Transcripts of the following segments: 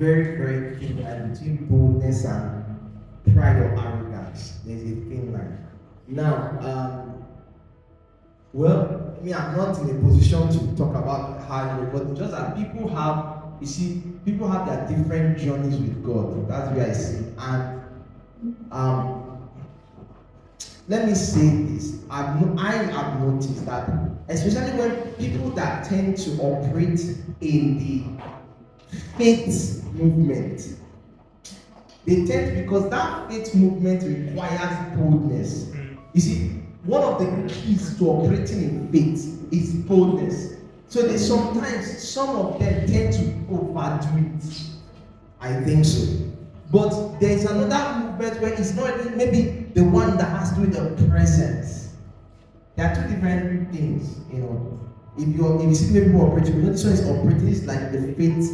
very, very thin line between boldness and pride or arrogance. There's a thin line. Now, well, I mean, I'm not in a position to talk about how, but just that people have, you see, people have their different journeys with God. That's where I see. And let me say this. I have noticed that, especially when people that tend to operate in the faith movement, they tend to, because that faith movement requires boldness. You see, one of the keys to operating in faith is boldness. So they sometimes, some of them tend to overdo it. I think so. But there's another movement where it's not even maybe the one that has to do with the presence. There are two different things, you know. If you see people operating, you know, this one is operating, it's like the faith.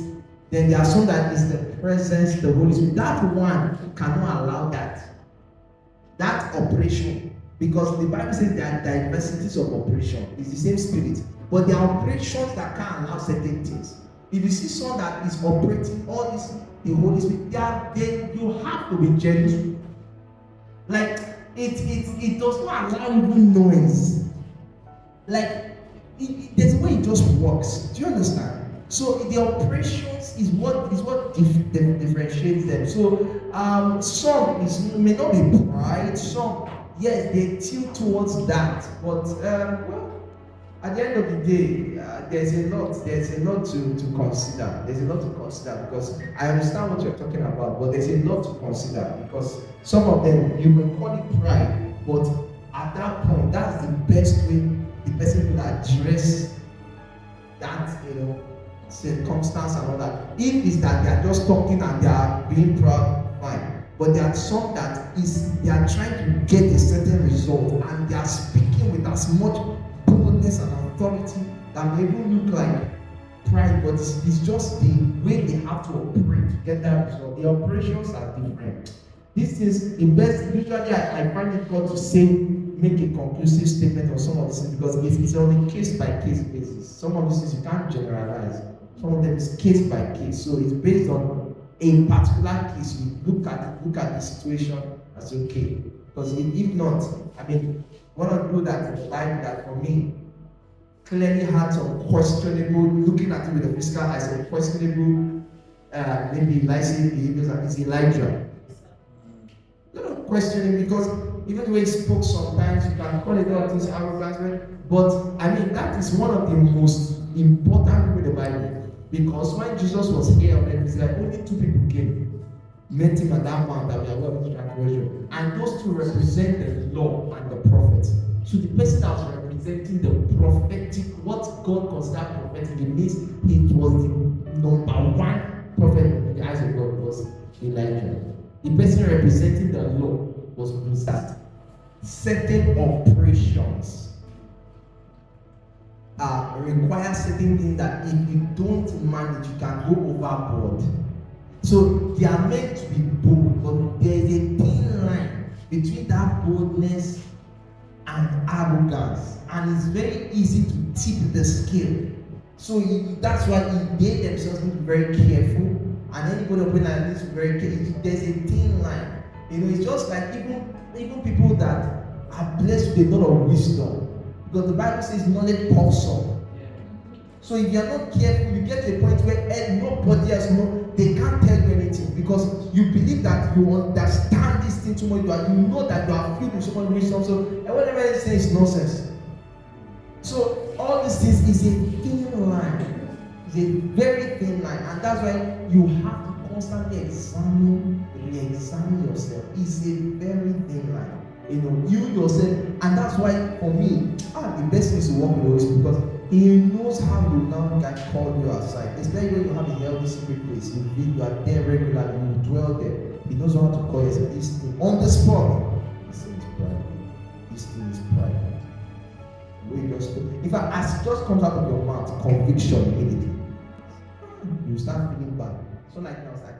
Then there are some that is the presence, the Holy Spirit. That one cannot allow that. That operation. Because the Bible says there are diversities of operation. It's the same spirit. But there are operations that can't allow certain things. If you see someone that is operating all this, the Holy Spirit, you have to be gentle. Like, it does not allow even noise. Like, there's a way it just works. Do you understand? So the operations is what differentiates them. So some may not be pride. Some, yes, they tilt towards that. But well, at the end of the day, there's a lot to consider. There's a lot to consider because I understand what you're talking about, but there's a lot to consider because some of them you may call it pride, but at that point, that's the best way the person will address that, you know, circumstance and all that. If it's that they are just talking and they are being proud, fine. But there are some that is they are trying to get a certain result and they are speaking with as much boldness and authority that may even look like pride, but it's just the way they have to operate to get that result. The operations are different. This is the best. Usually, I find it good to say, make a conclusive statement on some of these things because it's on a case by case basis. Some of these things you can't generalize. Some of them is case by case. So it's based on a particular case. You look at the situation and say, okay. Because if not, I mean, one of the people that for me clearly had some questionable, looking at it with the physical eyes, some questionable, maybe licensed behaviors, and it's Elijah. A lot of questioning because even the way he spoke sometimes, you can call it all things arrogance, but I mean, that is one of the most important people in the Bible. Because when Jesus was here, it's like only two people came, met him at that mount that we are going to transgression. And those two represent the law and the prophets. So the person that was representing the prophetic, what God considered prophetic, it means it was the number one prophet in the eyes of God was Elijah. The person representing the law was Moses. Certain operations require certain things that if you don't manage, you can go overboard. So they are meant to be bold, but there is a thin line between that boldness and arrogance, and it's very easy to tip the scale. So that's why they themselves need to be very careful, and anybody operating like this is very careful. There's a thin line. You know, it's just like even people that are blessed with a lot of wisdom. Because the Bible says knowledge puffs up. So if you are not careful, you get to a point where nobody else knows, they can't tell you anything. Because you believe that you understand this thing too much, you know that you are filled with so much wisdom. So whatever they say is nonsense. So all these things is a thin line. It's a very thin line. And that's why you have to constantly re-examine yourself. It's a very thin line. You know, you yourself, and that's why for me, the best thing is to work with the Holy Spirit because He knows how you now can call you aside. Especially when you have a healthy secret place, you are there regularly, you dwell there. He knows how to call you aside. This thing on the spot. This thing is pride. This thing is pride. In fact, as it just comes out of your mouth, conviction immediately. You start feeling bad. So like now, it's like